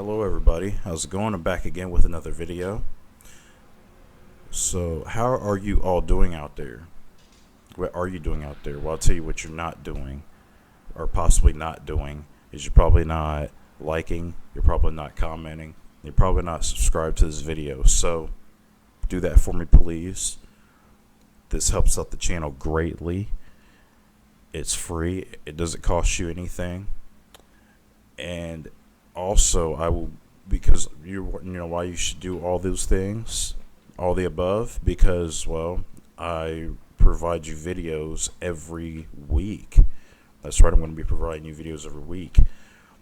Hello everybody, how's it going? I'm back again with another video. So how are you all doing out there? What are you doing out there? Well, I'll tell you what you're not doing, or possibly not doing, is you're probably not liking, you're probably not commenting, you're probably not subscribed to this video. So do that for me, please. This helps out the channel greatly. It's free, it doesn't cost you anything. And also, I will, because you know why you should do all those things, all the above, because, well, I provide you videos every week. That's right, I'm going to be providing you videos every week.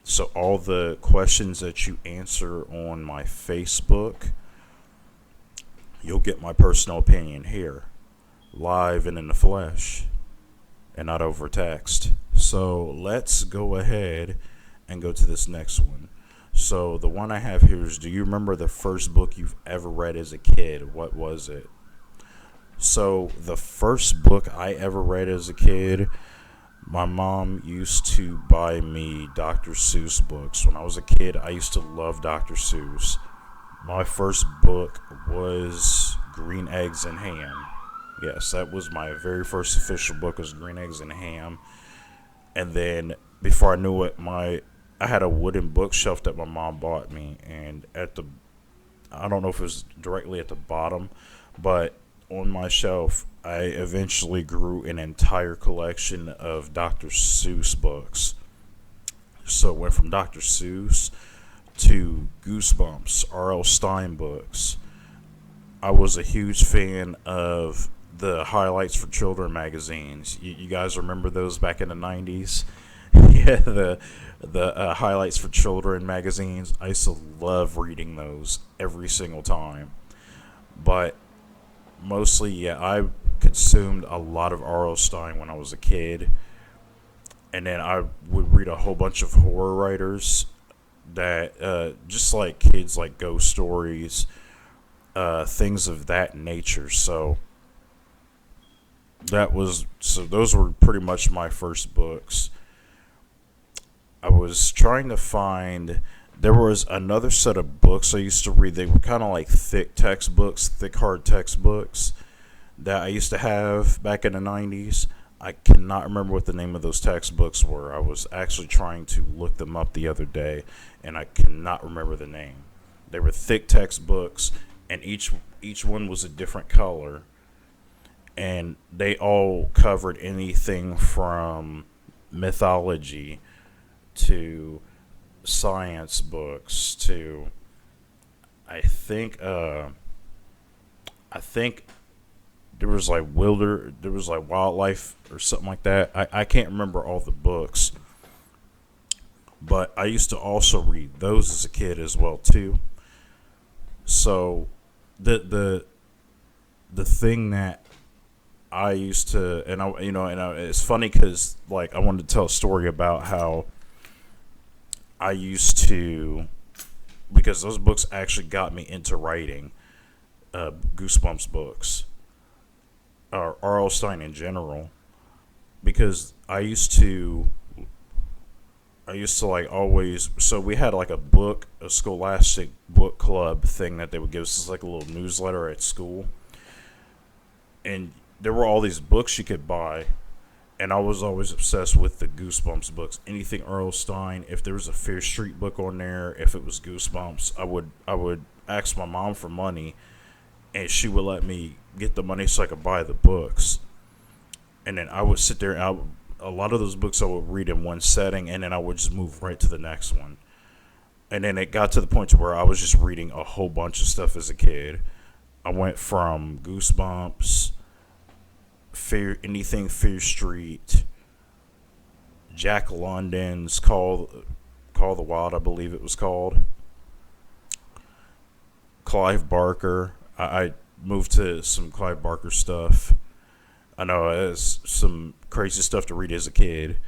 So all the questions that you answer on my Facebook, you'll get my personal opinion here, live and in the flesh, and not over text. So let's go ahead and go to this next one. So the one I have here is, do you remember the first book you've ever read as a kid? What was it? So the first book I ever read as a kid, my mom used to buy me Dr. Seuss books. When I was a kid, I used to love Dr. Seuss. My first book was Green Eggs and Ham. Yes, that was my very first official book, was Green Eggs and Ham. And then before I knew it, I had a wooden bookshelf that my mom bought me, and I don't know if it was directly at the bottom, but on my shelf, I eventually grew an entire collection of Dr. Seuss books. So it went from Dr. Seuss to Goosebumps, R.L. Stine books. I was a huge fan of the Highlights for Children magazines. You guys remember those back in the 90s? Yeah, the Highlights for Children magazines. I used to love reading those every single time. But mostly, yeah, I consumed a lot of R.L. Stine when I was a kid. And then I would read a whole bunch of horror writers that, just like kids, like ghost stories, things of that nature. So those were pretty much my first books. I was trying to find, there was another set of books I used to read. They were kind of like thick textbooks, thick hard textbooks that I used to have back in the 90s. I cannot remember what the name of those textbooks were. I was actually trying to look them up the other day, and I cannot remember the name. They were thick textbooks, and each one was a different color, and they all covered anything from mythology to science books to I think there was like wildlife or something like that. I can't remember all the books, but I used to also read those as a kid as well too. So the thing that I used to, it's funny because, like, I wanted to tell a story about how I used to, because those books actually got me into writing, Goosebumps books, or R.L. Stine in general, because I used to like always, so we had like a scholastic book club thing that they would give us. It's like a little newsletter at school, and there were all these books you could buy, and I was always obsessed with the Goosebumps books. Anything R.L. Stine, if there was a Fear Street book on there, if it was Goosebumps, I would ask my mom for money, and she would let me get the money so I could buy the books. And then I would sit there, and a lot of those books I would read in one setting, and then I would just move right to the next one. And then it got to the point to where I was just reading a whole bunch of stuff as a kid. I went from Goosebumps, anything Fear Street, Jack London's Call the Wild, I believe it was called, Clive Barker. I moved to some Clive Barker stuff. I know it was some crazy stuff to read as a kid,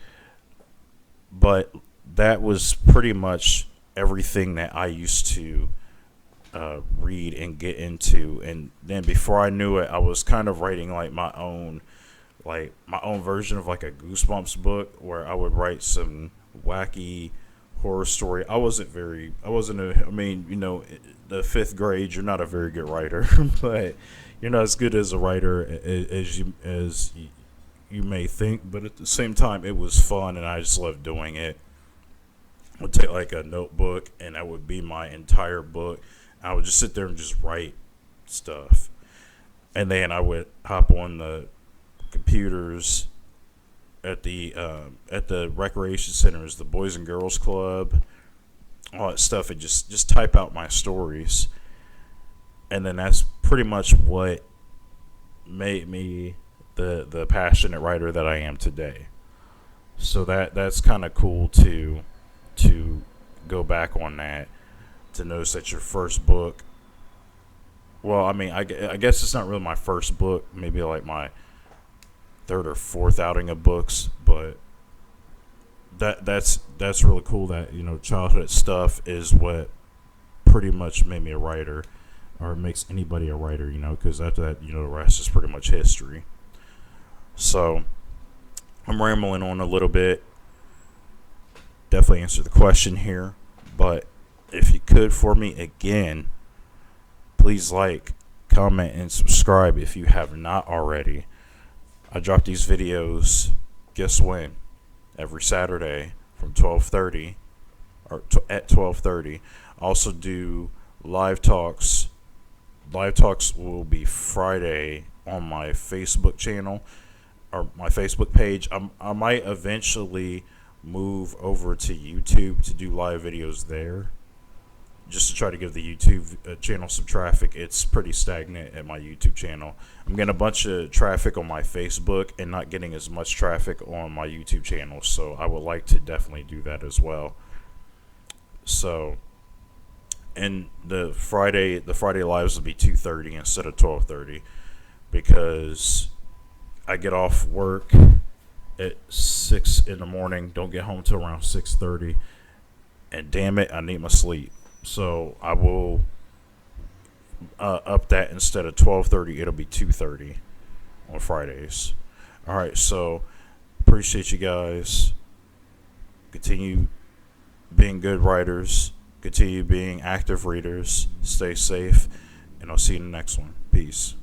but that was pretty much everything that I used to read and get into. And then before I knew it, I was kind of writing like my own version of like a Goosebumps book, where I would write some wacky horror story. I wasn't a, I mean, the fifth grade, you're not a very good writer, but you're not as good as a writer as you may think. But at the same time, it was fun, and I just loved doing it. I would take like a notebook, and that would be my entire book. I would just sit there and just write stuff, and then I would hop on the computers at the recreation centers, the Boys and Girls Club, all that stuff, and just type out my stories, and then that's pretty much what made me the passionate writer that I am today. So that's kind of cool to go back on that, to notice that your first book. Well, I mean, I guess it's not really my first book. Maybe like my third or fourth outing of books, but that's really cool that childhood stuff is what pretty much made me a writer, or makes anybody a writer, because after that, the rest is pretty much history. So I'm rambling on a little bit. Definitely answer the question here, but if you could for me again, please like, comment, and subscribe if you have not already. I drop these videos, guess when? Every Saturday from 12:30 at 12:30. Also do live talks. Live talks will be Friday on my Facebook channel or my Facebook page. I might eventually move over to YouTube to do live videos there, just to try to give the YouTube channel some traffic. It's pretty stagnant at my YouTube channel. I'm getting a bunch of traffic on my Facebook and not getting as much traffic on my YouTube channel, so I would like to definitely do that as well. So, and the Friday lives will be 2:30 instead of 12:30, because I get off work at 6 in the morning, don't get home till around 6:30, and damn it, I need my sleep. So I will up that. Instead of 12:30, it'll be 2:30 on Fridays. All right, so appreciate you guys. Continue being good writers. Continue being active readers. Stay safe, and I'll see you in the next one. Peace.